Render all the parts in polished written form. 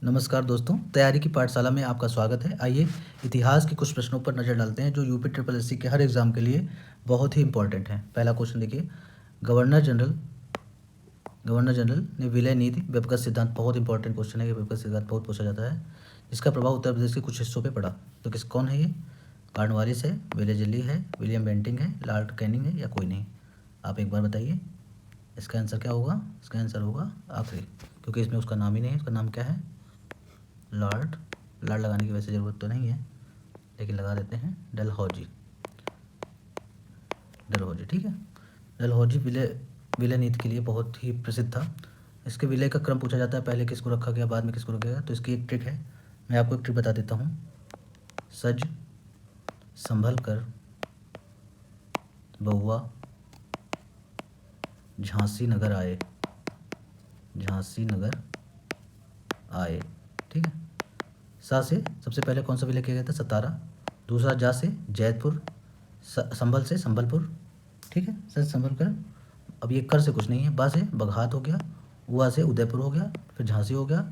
नमस्कार दोस्तों, तैयारी की पाठशाला में आपका स्वागत है। आइए इतिहास के कुछ प्रश्नों पर नज़र डालते हैं जो यूपी ट्रिपल एससी के हर एग्ज़ाम के लिए बहुत ही इंपॉर्टेंट हैं। पहला क्वेश्चन देखिए, गवर्नर जनरल ने विलय नीति व्यपगत सिद्धांत, बहुत इंपॉर्टेंट क्वेश्चन है। ये व्यपगत सिद्धांत बहुत पूछा जाता है। इसका प्रभाव उत्तर प्रदेश के कुछ हिस्सों पर पड़ा। तो कौन है ये? कार्नवालिस है, विलेजली है, विलियम बेंटिंग है, लॉर्ड कैनिंग है या कोई नहीं? आप एक बार बताइए इसका आंसर क्या होगा। इसका आंसर होगा आखिरी, क्योंकि इसमें उसका नाम ही नहीं है। इसका नाम क्या है? लॉर्ड लगाने की वैसे ज़रूरत तो नहीं है, लेकिन लगा देते हैं डलहौजी। ठीक है। डलहौजी विलय नीति के लिए बहुत ही प्रसिद्ध था। इसके विलय का क्रम पूछा जाता है, पहले किसको रखा गया, बाद में किसको रखा गया। तो इसकी एक ट्रिक है, मैं आपको एक ट्रिक बता देता हूँ। सज संभल कर बउआ झांसी नगर आए। ठीक है। सा से सबसे पहले कौन सा विलय किया गया था? सतारा। दूसरा जा से जैतपुर, संभल से संबलपुर। ठीक है, सच संभल कर। अब ये कर से कुछ नहीं है। बा से बघात हो गया, उआ से उदयपुर हो गया, फिर झांसी हो गया,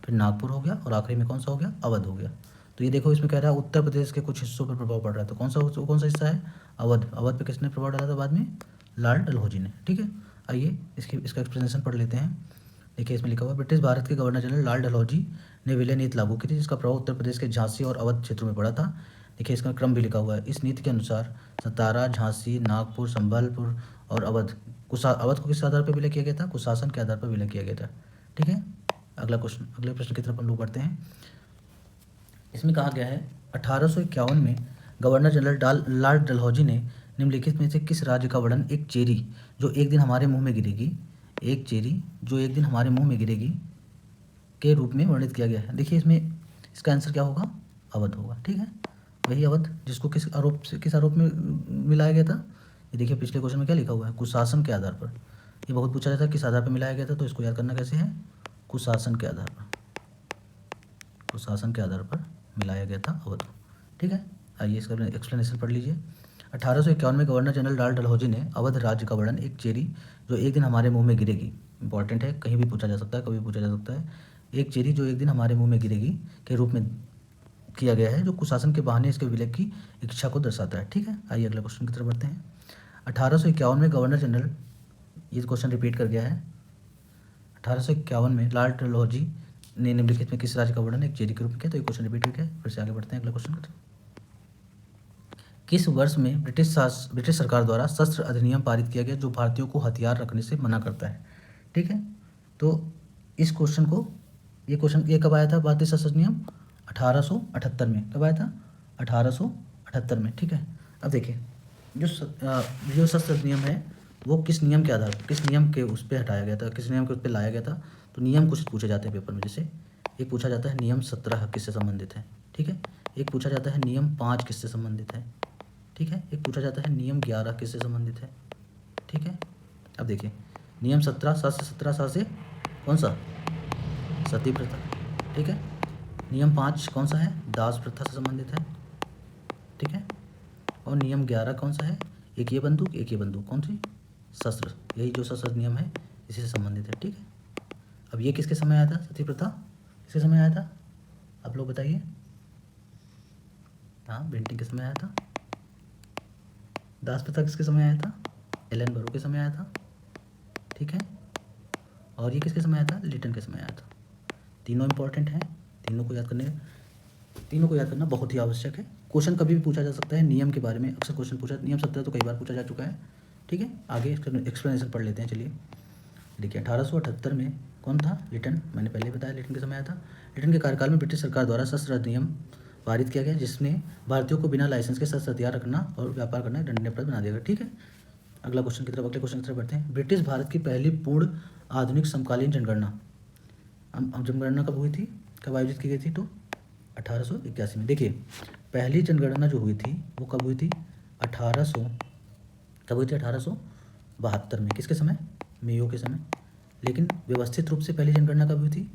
फिर नागपुर हो गया और आखिरी में कौन सा हो गया? अवध हो गया। तो ये देखो, इसमें कह रहा है उत्तर प्रदेश के कुछ हिस्सों पर प्रभाव पड़ रहा है। तो कौन सा हिस्सा है? अवध। अवध पे किसने प्रभाव डाला था बाद में? लॉर्ड डलहौजी ने। ठीक है। आइए इसका एक्सप्लेनेशन पढ़ लेते हैं। देखिए, इसमें लिखा हुआ है, ब्रिटिश भारत के गवर्नर जनरल लॉर्ड डलहौजी ने विलय नीति लागू की थी, जिसका प्रभाव उत्तर प्रदेश के झांसी और अवध क्षेत्रों में पड़ा था। देखिए, इसका क्रम भी लिखा हुआ है। इस नीति के अनुसार सतारा, झांसी, नागपुर, संबलपुर और अवध को किस आधार पर विलय किया गया था? कुशासन के आधार पर विलय किया गया था। ठीक है। अगले प्रश्न की तरफ हम लोग बढ़ते हैं। इसमें कहा गया है, 1851 में गवर्नर जनरल लॉर्ड डलहौजी ने निम्नलिखित में से किस राज्य का वर्णन एक चेरी जो एक दिन हमारे मुंह में गिरेगी के रूप में वर्णित किया गया है? देखिए, इसमें इसका आंसर क्या होगा? अवध होगा। ठीक है, वही अवध जिसको किस आरोप में मिलाया गया था। ये देखिए, पिछले क्वेश्चन में क्या लिखा हुआ है? कुशासन के आधार पर। ये बहुत पूछा जाता है, किस आधार पर मिलाया गया था, तो इसको याद करना कैसे है? कुशासन के आधार पर मिलाया गया था अवध को। ठीक है। आइए इसका एक्सप्लेनेशन पढ़ लीजिए। 1851 में गवर्नर जनरल लॉर्ड डलहौजी ने अवध राज्य का वर्णन एक चेरी जो एक दिन हमारे मुंह में गिरेगी, इंपॉर्टेंट है, कहीं भी पूछा जा सकता है, कभी पूछा जा सकता है, एक चेरी जो एक दिन हमारे मुंह में गिरेगी के रूप में किया गया है, जो कुशासन के बहाने इसके विलय की इच्छा को दर्शाता है। ठीक है। आइए अगले क्वेश्चन की तरफ बढ़ते हैं। 1851 में गवर्नर जनरल, ये क्वेश्चन रिपीट कर गया है। 1851 में लॉर्ड डलहौजी ने निम्नलिखित में किस राज्य का वर्णन एक चेरी के रूप में किया? तो ये क्वेश्चन रिपीट करके फिर से आगे बढ़ते हैं अगले क्वेश्चन की तरफ। किस वर्ष में ब्रिटिश सरकार द्वारा शस्त्र अधिनियम पारित किया गया जो भारतीयों को हथियार रखने से मना करता है? ठीक है। तो इस क्वेश्चन को, ये कब आया था भारतीय शस्त्र अधिनियम? 1878 में। कब आया था? 1878 में। ठीक है। अब देखिए, जो शस्त्र अधिनियम है वो किस नियम के आधार पर, किस नियम के उस पर हटाया गया था, किस नियम के उस पर लाया गया था? तो नियम कुछ पूछे जाते हैं पेपर में। जैसे एक पूछा जाता है नियम 17 किससे संबंधित है। ठीक है। एक पूछा जाता है नियम 5 किससे संबंधित है। ठीक है। एक पूछा जाता है नियम 11 किससे संबंधित है। ठीक है। अब देखिए, नियम 17 17 से कौन सा? सती प्रथा। ठीक है। नियम 5 कौन सा है? दास प्रथा से संबंधित है। ठीक है। और नियम 11 कौन सा है? एक ये बंदूक, कौन सी? शस्त्र। यही जो शस्त्र नियम है इसी से संबंधित है। ठीक है। अब ये किसके समय आया था? सती प्रथा किसके समय आया था? आप लोग बताइए। हाँ, बेंटिंग के समय आया था। दास प्रथा किसके समय आया था? एलन बरो के समय आया था। ठीक है। और ये किसके समय आया था? लिटन के समय आया था। तीनों इंपॉर्टेंट हैं, तीनों को याद करना बहुत ही आवश्यक है। क्वेश्चन कभी भी पूछा जा सकता है नियम के बारे में, अक्सर क्वेश्चन पूछा, नियम 17 तो कई बार पूछा जा चुका है। ठीक है। आगे एक्सप्लेनेशन पढ़ लेते हैं। चलिए देखिए, 1878 में कौन था? लिटन। मैंने पहले बताया लिटन के समय आया था। लिटन के कार्यकाल में ब्रिटिश सरकार द्वारा शस्त्र अधिनियम पारित किया गया, जिसने भारतीयों को बिना लाइसेंस के शस्त्र हथियार रखना और व्यापार करना दंडनीय अपराध बना दिया। ठीक है। अगले क्वेश्चन की तरफ बढ़ते हैं। ब्रिटिश भारत की पहली पूर्ण आधुनिक समकालीन जनगणना, जनगणना कब हुई थी, कब आयोजित की गई थी? तो 1881 में। देखिए, पहली जनगणना जो हुई थी वो कब हुई थी? 1872 में। किसके समय? मेयो के समय। लेकिन व्यवस्थित रूप से पहली जनगणना कब हुई थी?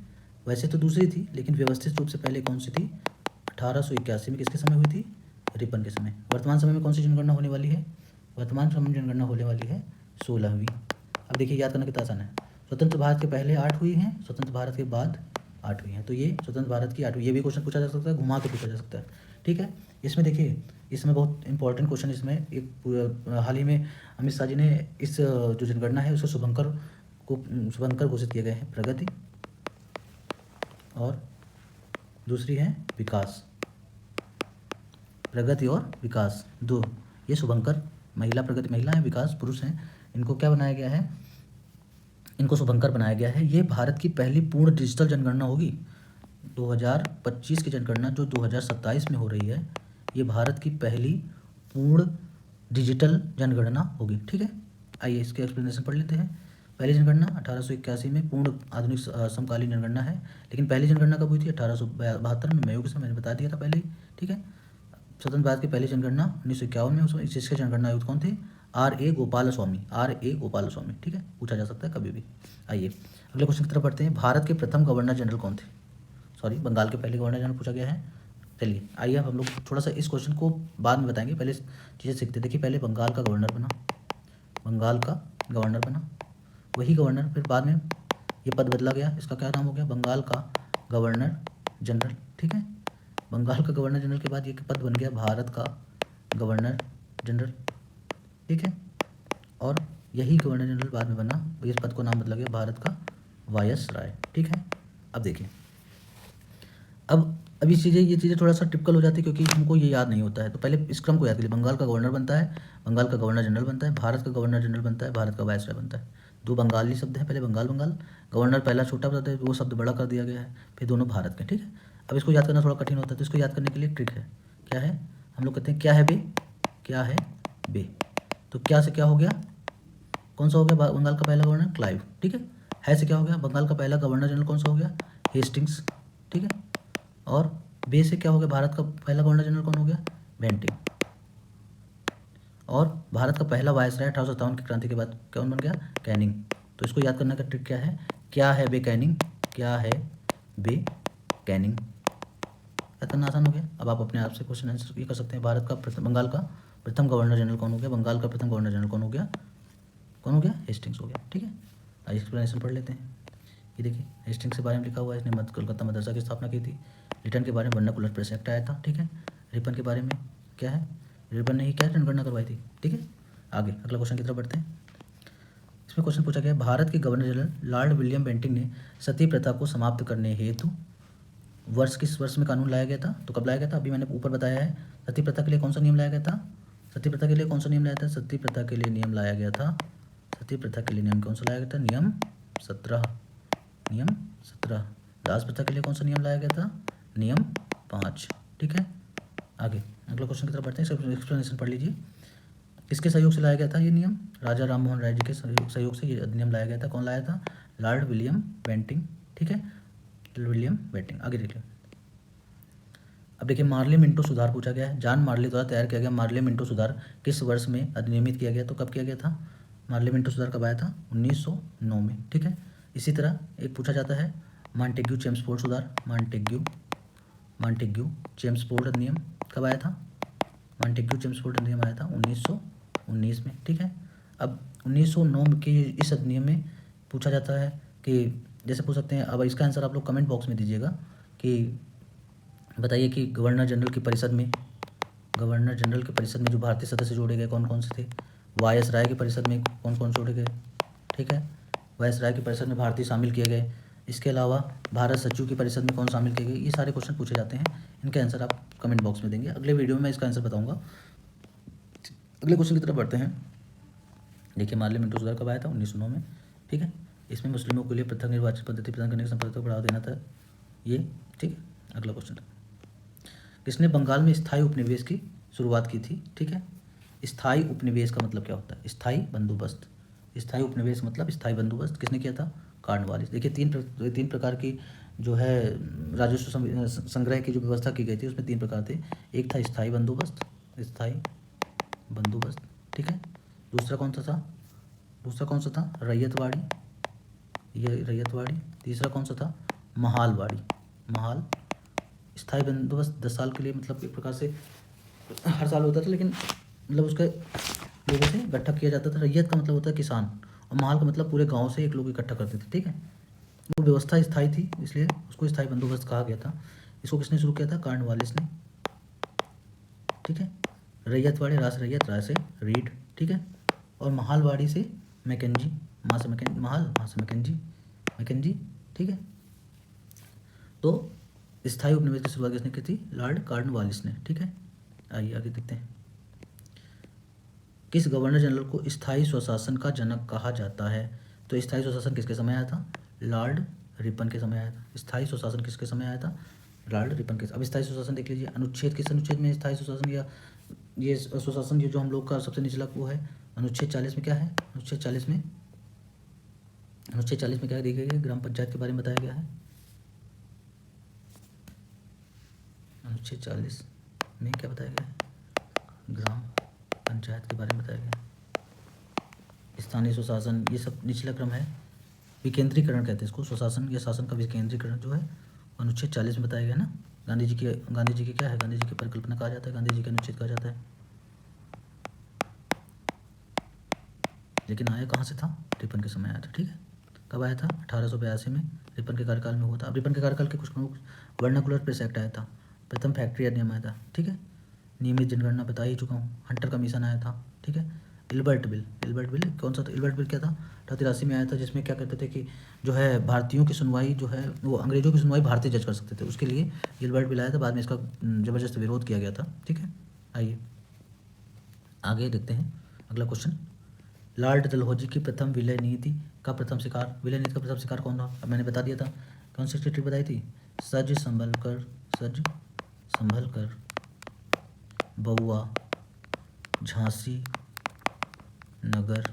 वैसे तो दूसरी थी, लेकिन व्यवस्थित रूप से पहले कौन सी थी? 1881 में। किसके समय हुई थी? रिपन के समय। वर्तमान समय में कौन सी जनगणना होने वाली है? वर्तमान समय में जनगणना होने वाली है 16वीं। अब देखिए, याद करना कितना आसान है। स्वतंत्र भारत के पहले 8 हुई हैं, स्वतंत्र भारत के बाद 8वीं है। तो ये स्वतंत्र भारत की 8वीं, ये भी क्वेश्चन पूछा जा सकता है, घुमा के पूछा जा सकता है, ठीक है। इसमें देखिए, इसमें बहुत इंपॉर्टेंट क्वेश्चन, इसमें एक हाल ही में अमित शाह जी ने इस जो जनगणना है उसको शुभंकर घोषित किए गए हैं, प्रगति और दूसरी है विकास, प्रगति और विकास दो, ये शुभंकर, महिला प्रगति महिला है, विकास पुरुष हैं, इनको क्या बनाया गया है, इनको शुभंकर बनाया गया है। ये भारत की पहली पूर्ण डिजिटल जनगणना होगी। 2025 की जनगणना जो 2027 में हो रही है, ये भारत की पहली पूर्ण डिजिटल जनगणना होगी, ठीक है। आइए इसके एक्सप्लेनेशन पढ़ लेते हैं। पहली जनगणना 1881 में पूर्ण आधुनिक समकालीन जनगणना है, लेकिन पहली जनगणना कब हुई थी? 1872 में, मई के समय मैंने बता दिया था पहले ही, ठीक है। स्वतंत्र भारत की पहली जनगणना 1951 में, उसमें जिसके जनगणना आयुक्त कौन थे? R.A. गोपाल स्वामी, ठीक है, पूछा जा सकता है कभी भी। आइए अगले क्वेश्चन की तरफ बढ़ते हैं। भारत के प्रथम गवर्नर जनरल कौन थे? सॉरी, बंगाल के पहले गवर्नर जनरल पूछा गया है। चलिए आइए अब हम लोग थोड़ा सा इस क्वेश्चन को बाद में बताएंगे, पहले चीज़ें सीखते हैं। देखिए, पहले बंगाल का गवर्नर बना, वही गवर्नर फिर बाद में ये पद बदला गया, इसका क्या नाम हो गया? बंगाल का गवर्नर जनरल, ठीक है। बंगाल का गवर्नर जनरल के बाद ये पद बन गया भारत का गवर्नर जनरल, ठीक है। और यही गवर्नर जनरल बाद में बना, इस पद को नाम बदला गया भारत का वायसराय, ठीक है। अब देखिए, अब ये चीज़ें थोड़ा सा टिपिकल हो जाती है क्योंकि हमको ये याद नहीं होता है। तो पहले इस क्रम को याद करिए। बंगाल का गवर्नर बनता है, बंगाल का गवर्नर जनरल बनता है, भारत का गवर्नर जनरल बनता है, भारत का वायसराय बनता है। दो बंगाली शब्द हैं, पहले बंगाल, गवर्नर पहला छोटा शब्द है, वो शब्द बड़ा कर दिया गया है, फिर दोनों भारत के, ठीक है। अब इसको याद करना थोड़ा कठिन होता है, तो इसको याद करने के लिए ट्रिक है। क्या है? हम लोग कहते हैं क्या है बे। तो क्या से क्या हो गया? कौन सा हो गया बंगाल का पहला गवर्नर? क्लाइव, ठीक है से क्या हो गया? बंगाल का पहला गवर्नर जनरल कौन सा हो गया? हेस्टिंग्स, ठीक है। और बे से क्या हो गया? भारत का पहला गवर्नर जनरल कौन हो गया? बेंटिंग। और भारत का पहला वायसराय 1857 की क्रांति के बाद कौन बन गया? कैनिंग। तो इसको याद करने का ट्रिक क्या है? क्या है बे कैनिंग, याद करना आसान हो गया। अब आप अपने आप से क्वेश्चन आंसर ये कर सकते हैं। बंगाल का प्रथम गवर्नर जनरल कौन हो गया? बंगाल का प्रथम गवर्नर जनरल कौन हो गया? हेस्टिंग्स हो गया, ठीक है। आइए एक्सप्लेनेशन पढ़ लेते हैं। ये देखिए, हेस्टिंग्स के बारे में लिखा हुआ है, इसने कलकत्ता मदरसा की स्थापना की थी। रिटर्न के बारे में वर्नाकुलर प्रेस एक्ट आया था, ठीक है। रिपन के बारे में क्या है? रिपन ने ही क्या जनगणना करवाई थी, ठीक है। आगे अगला क्वेश्चन की तरफ बढ़ते हैं। इसमें क्वेश्चन पूछा गया, भारत के governor general Lord William Bentinck ने सती प्रथा को समाप्त करने हेतु किस वर्ष में कानून लाया गया था? तो कब लाया गया था? अभी मैंने ऊपर बताया है। सती प्रथा के लिए कौन सा नियम लाया गया था? सती प्रथा के लिए नियम लाया गया था कौन सा लाया गया था? नियम 17। दास प्रथा के लिए कौन सा नियम लाया गया था? नियम 5, ठीक है। आगे अगला क्वेश्चन की तरफ बढ़ते हैं, एक्सप्लेनेशन पढ़ लीजिए। किसके सहयोग से लाया गया था ये नियम? राजा राम मोहन राय जी के सहयोग से ये अधिनियम लाया गया था। कौन लाया था? लॉर्ड विलियम बेंटिंग, ठीक है, विलियम बेंटिंग। आगे देखिए, अब देखिए, मार्ले मिंटो सुधार पूछा गया है। जॉन मार्ले द्वारा तैयार किया गया मार्ले मिंटो सुधार किस वर्ष में अधिनियमित किया गया? तो कब किया गया था? मार्ले मिंटो सुधार कब आया था? 1909 में, ठीक है। इसी तरह एक पूछा जाता है मॉन्टेग्यू चेम्सफोर्ड सुधार, मॉन्टेग्यू चेम्सफोर्ड अधिनियम कब आया था? मॉन्टेग्यू चेम्सफोर्ड अधिनियम आया था 1919 में, ठीक है। अब 1909 के इस अधिनियम में पूछा जाता है कि जैसे पूछ सकते हैं, अब इसका आंसर आप लोग कमेंट बॉक्स में दीजिएगा कि बताइए कि गवर्नर जनरल की परिषद में जो भारतीय सदस्य जोड़े गए कौन कौन से थे? वायसराय की परिषद में कौन कौन जोड़े गए, ठीक है। वायसराय की परिषद में भारतीय शामिल किए गए। इसके अलावा भारत सचिव की परिषद में कौन शामिल किए गए? ये सारे क्वेश्चन पूछे जाते हैं, इनके आंसर आप कमेंट बॉक्स में देंगे। अगले वीडियो में मैं इसका आंसर बताऊँगा। अगले क्वेश्चन की तरफ बढ़ते हैं। देखिए, मार्ले मिंटो सुधार कब आया था? 1909 में, ठीक है। इसमें मुस्लिमों के लिए पृथक निर्वाचन पद्धति प्रदान करने की संप्रदाय को बढ़ावा देना था ये, ठीक है। अगला क्वेश्चन, किसने बंगाल में स्थायी उपनिवेश की शुरुआत की थी? ठीक है। स्थायी उपनिवेश का मतलब क्या होता है? स्थायी बंदोबस्त। स्थायी उपनिवेश मतलब स्थायी बंदोबस्त किसने किया था? कॉर्नवालिस। देखिए, तीन प्रकार की जो है राजस्व संग्रह की जो व्यवस्था की गई थी उसमें 3 प्रकार थे। एक था स्थायी बंदोबस्त, ठीक है। दूसरा कौन सा था? रैयतवाड़ी, ये रैयतवाड़ी। तीसरा कौन सा था? महाल। स्थायी बंदोबस्त 10 साल के लिए, मतलब एक प्रकार से हर साल होता था, लेकिन मतलब उसका लोगों से इकट्ठा किया जाता था। रैयत का मतलब होता है किसान, और महाल का मतलब पूरे गांव से एक लोग इकट्ठा करते थे, ठीक है। वो व्यवस्था स्थायी थी, इसलिए उसको स्थायी बंदोबस्त कहा गया था। इसको किसने शुरू किया था? कॉर्नवालिस ने, ठीक है। रैयतवाड़ी, रास रैयत, राय से रीड, ठीक है। और महालवाड़ी से मैकेंजी, माँ से मैकेंजी, महाल, माँ से मैकेंजी, मैकेंजी, ठीक है। तो स्थायी उपनिवेश की शुरुआत किसने की थी? लॉर्ड कॉर्नवालिस ने, ठीक है। आइए आगे देखते हैं। किस गवर्नर जनरल को स्थायी स्वशासन का जनक कहा जाता है? तो स्थायी स्वशासन किसके समय आया था? लॉर्ड रिपन के समय आया था। स्थायी स्वशासन किसके समय आया था? लॉर्ड रिपन के। अब स्थायी स्वशासन देख लीजिए, अनुच्छेद किस अनुच्छेद में स्थायी स्वशासन या ये स्वशासन, ये जो हम लोग का सबसे निचला वो है, अनुच्छेद 40 में क्या है? अनुच्छेद 40 में, अनुच्छेद 40 में क्या देखिए, ग्राम पंचायत के बारे में बताया गया है। अनुच्छेद 40 में क्या बताया गया है? ग्राम पंचायत के बारे में बताया गया है। स्थानीय स्वशासन, ये सब निचला क्रम है। विकेंद्रीकरण कहते हैं इसको, स्वशासन या शासन का विकेंद्रीकरण जो है अनुच्छेद 40 में बताया गया है ना। गांधी जी की क्या है? गांधी जी की परिकल्पना कहा जाता है, गांधी जी का अनुच्छेद कहा जाता है। लेकिन आया कहाँ से था? रिपन के समय आया था, ठीक है। कब आया था? 1882 में रिपन के कार्यकाल में हुआ था। अब रिपन के कार्यकाल के कुछ प्रमुख, वर्नाकुलर प्रेस एक्ट आया था, प्रथम फैक्ट्री अधिनियम आया था, ठीक है। नियमित जनगणना बता ही चुका हूँ, हंटर कमीशन आया था, ठीक है। इल्बर्ट बिल, इल्बर्ट बिल कौन सा था? इल्बर्ट बिल क्या था? 1883 में आया था, जिसमें क्या कहते थे कि जो है भारतीयों की सुनवाई जो है वो अंग्रेजों की सुनवाई भारतीय जज कर सकते थे, उसके लिए इल्बर्ट बिल आया था। बाद में इसका ज़बरदस्त विरोध किया गया था, ठीक है। आइए आगे देखते हैं अगला क्वेश्चन। लॉर्ड डलहौजी की प्रथम विलय नीति का प्रथम शिकार, विलय नीति का प्रथम शिकार कौन था? अब मैंने बता दिया था, कौन सी स्टेटमेंट बताई थी? सज संभल कर, सज संभल कर बउआ झांसी नगर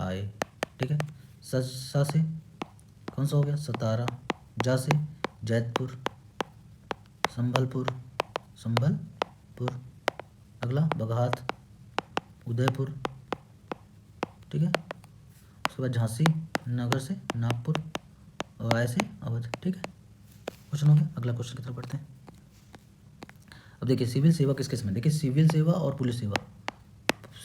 आए, ठीक है। सा से कौन सा हो गया? सतारा, जा से जैतपुर, संभलपुर, संभलपुर, अगला बगहात, उदयपुर, ठीक है। उसके बाद झांसी नगर से नागपुर और आय से अवध, ठीक है। क्वेश्चन हो गया। अगला क्वेश्चन की तरफ बढ़ते हैं। अब देखिए सिविल सेवा किसके समय? देखिए सिविल सेवा और पुलिस सेवा,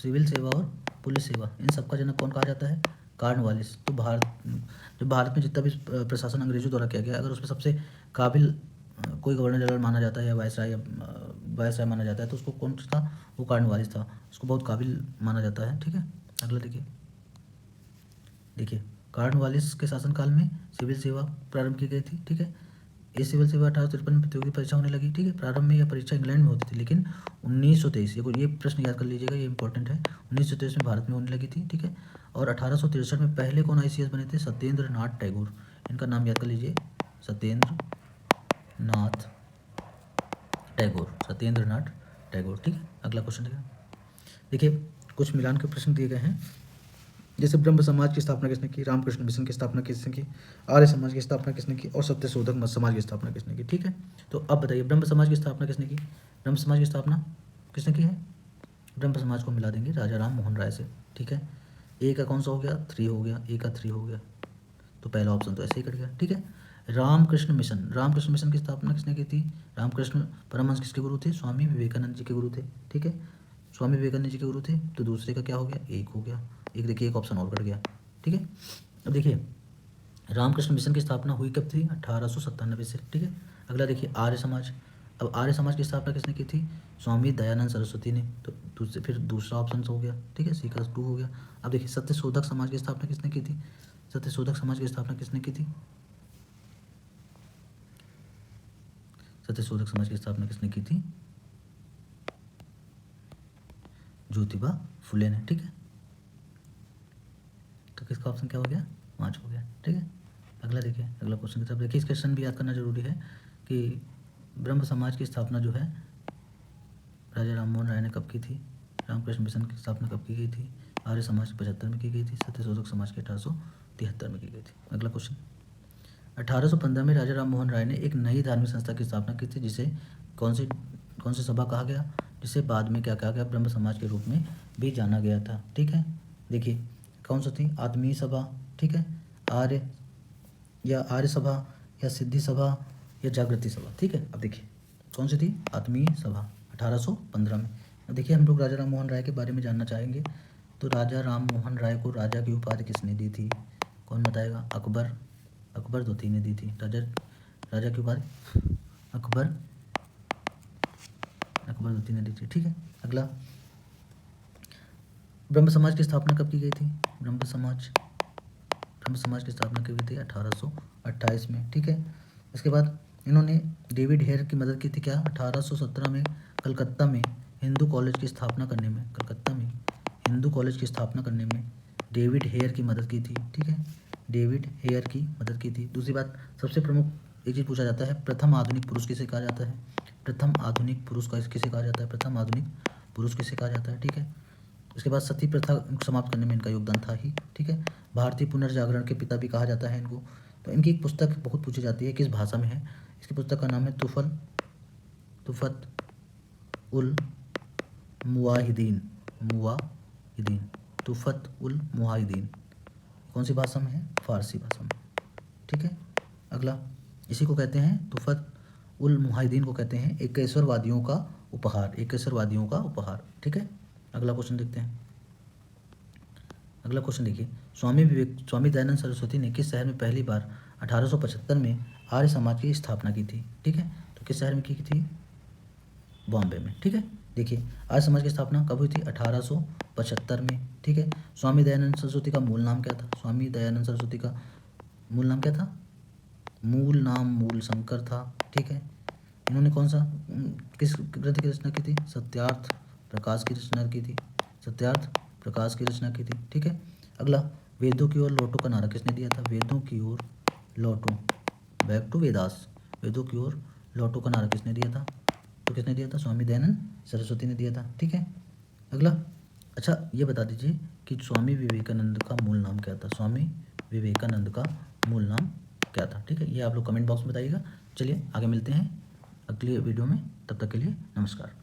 सिविल सेवा और पुलिस सेवा, इन सबका जनक कौन कहा जाता है? कॉर्नवालिस। तो भारत में जितना भी प्रशासन अंग्रेजों द्वारा किया गया, अगर उसमें सबसे काबिल कोई गवर्नर जनरल माना जाता है या वायसराय माना जाता है, तो उसको कौन था? वो कॉर्नवालिस था, उसको बहुत काबिल माना जाता है, ठीक है। अगला देखिए कॉर्नवालिस के शासनकाल में सिविल सेवा प्रारंभ की गई थी, ठीक है। ये सिविल सेवा 1853 में प्रतियोगी परीक्षा होने लगी, ठीक है। प्रारंभ में यह परीक्षा इंग्लैंड में होती थी, लेकिन 1923, ये प्रश्न याद कर लीजिएगा, ये इंपॉर्टेंट है, 1923 में भारत में होने लगी थी, ठीक है। और 1863 में पहले कौन ICS बने थे? सत्येंद्र नाथ टैगोर। इनका नाम याद कर लीजिए, सत्येंद्र नाथ टैगोर, सत्येंद्र नाथ टैगोर, ठीक है। अगला क्वेश्चन देखिए कुछ मिलान के प्रश्न दिए गए हैं, जैसे ब्रह्म समाज की स्थापना किसने की? रामकृष्ण मिशन की स्थापना किसने की? आर्य समाज की स्थापना किसने की? और सत्य शोधक समाज की स्थापना किसने की? ठीक है। तो अब बताइए ब्रह्म समाज की स्थापना किसने की? ब्रह्म समाज की स्थापना किसने की है? ब्रह्म समाज को मिला देंगे राजा राम मोहन राय से, ठीक है। ए का कौन सा हो गया? 3 हो गया, ए का 3 हो गया, तो पहला ऑप्शन तो ऐसे ही कट गया, ठीक है। रामकृष्ण मिशन, रामकृष्ण मिशन की स्थापना किसने की थी? रामकृष्ण परमहंस किसके गुरु थे? स्वामी विवेकानंद जी के गुरु थे, ठीक है। स्वामी विवेकानंद जी के गुरु थे, तो दूसरे का क्या हो गया? 1 हो गया, एक देखिए एक ऑप्शन और कट गया, ठीक है। अब देखिए रामकृष्ण मिशन की स्थापना हुई कब थी? 1897 से, ठीक है। अगला देखिए आर्य समाज, अब आर्य समाज की स्थापना किसने की थी? स्वामी दयानंद सरस्वती ने, तो फिर दूसरा ऑप्शन हो गया, ठीक है, सी का 2 हो गया। अब देखिए सत्यशोधक समाज की स्थापना किसने की थी? सत्यशोधक समाज की स्थापना किसने की थी? सत्यशोधक समाज की स्थापना किसने की थी? ज्योतिबा फुले ने, ठीक है। तो किसका ऑप्शन क्या हो गया? 5 हो गया, ठीक है। अगला देखिए, अगला क्वेश्चन की तरफ देखिए, इस क्वेश्चन भी याद करना जरूरी है कि ब्रह्म समाज की स्थापना जो है राजा राम मोहन राय ने कब की थी? रामकृष्ण मिशन की स्थापना कब की गई थी? आर्य समाज 75 में की गई थी, सत्यशोधक समाज की 1873 में की गई थी। अगला क्वेश्चन, 1815 में राजा राम मोहन राय ने एक नई धार्मिक संस्था की स्थापना की थी, जिसे कौन सी सभा कहा गया? जिसे बाद में क्या कहा गया? ब्रह्म समाज के रूप में भी जाना गया था, ठीक है। देखिए कौन सी थी? आत्मीय सभा, ठीक है, आर्य सभा या सिद्धि सभा या जागृति सभा, ठीक है। अब देखिए कौन सी थी? आत्मीय सभा, 1815 में। अब देखिए हम लोग राजा राम मोहन राय के बारे में जानना चाहेंगे, तो राजा राम मोहन राय को राजा की उपाधि किसने दी थी? कौन बताएगा? अकबर, अकबर द्वितीय ने दी थी। राजा की उपाधि अकबर द्वितीय ने दी थी। ठीक है, अगला, ब्रह्म समाज की स्थापना कब की गई थी? ब्रह्म समाज की स्थापना कब की थी? 1828 में। ठीक है, इसके बाद इन्होंने डेविड हेयर की मदद की थी। क्या? 1817 में कलकत्ता में हिंदू कॉलेज की स्थापना करने में, डेविड हेयर की मदद की थी। ठीक है, डेविड हेयर की मदद की थी। दूसरी बात, सबसे प्रमुख एक चीज़ पूछा जाता है, प्रथम आधुनिक पुरुष किसे कहा जाता है? प्रथम आधुनिक पुरुष किसे कहा जाता है? ठीक है, उसके बाद सती प्रथा समाप्त करने में इनका योगदान था ही। ठीक है, भारतीय पुनर्जागरण के पिता भी कहा जाता है इनको। तो इनकी एक पुस्तक बहुत पूछी जाती है, किस भाषा में है? इसकी पुस्तक का नाम है तुफत उल मुवाहिदीन। तुफत उल मुवाहिदीन कौन सी भाषा में है? फारसी भाषा में। ठीक है, अगला, इसी को कहते हैं, तुफत उल मुवाहिदीन को कहते हैं एकेश्वरवादियों का उपहार। ठीक है, अगला क्वेश्चन देखते हैं। अगला क्वेश्चन देखिए, स्वामी दयानंद सरस्वती ने किस शहर में पहली बार 1875 में आर्य समाज की स्थापना की थी? ठीक है, तो किस शहर में की थी? बॉम्बे में। ठीक है, देखिए, आर्य समाज की स्थापना कब हुई थी? 1875 में। ठीक है, स्वामी दयानंद सरस्वती का मूल नाम क्या था? मूल शंकर था। ठीक है, इन्होंने किस ग्रंथ की रचना की थी? सत्यार्थ प्रकाश की रचना की थी। ठीक है, अगला, वेदों की ओर लौटो का नारा किसने दिया था? वेदों की ओर लौटो, बैक टू वेदास। वेदों की ओर लौटो का नारा किसने दिया था? तो किसने दिया था? स्वामी दयानंद सरस्वती ने दिया था। ठीक है, अगला, अच्छा ये बता दीजिए कि स्वामी विवेकानंद का मूल नाम क्या था? ठीक है, ये आप लोग कमेंट बॉक्स में बताइएगा। चलिए आगे मिलते हैं अगले वीडियो में, तब तक के लिए नमस्कार।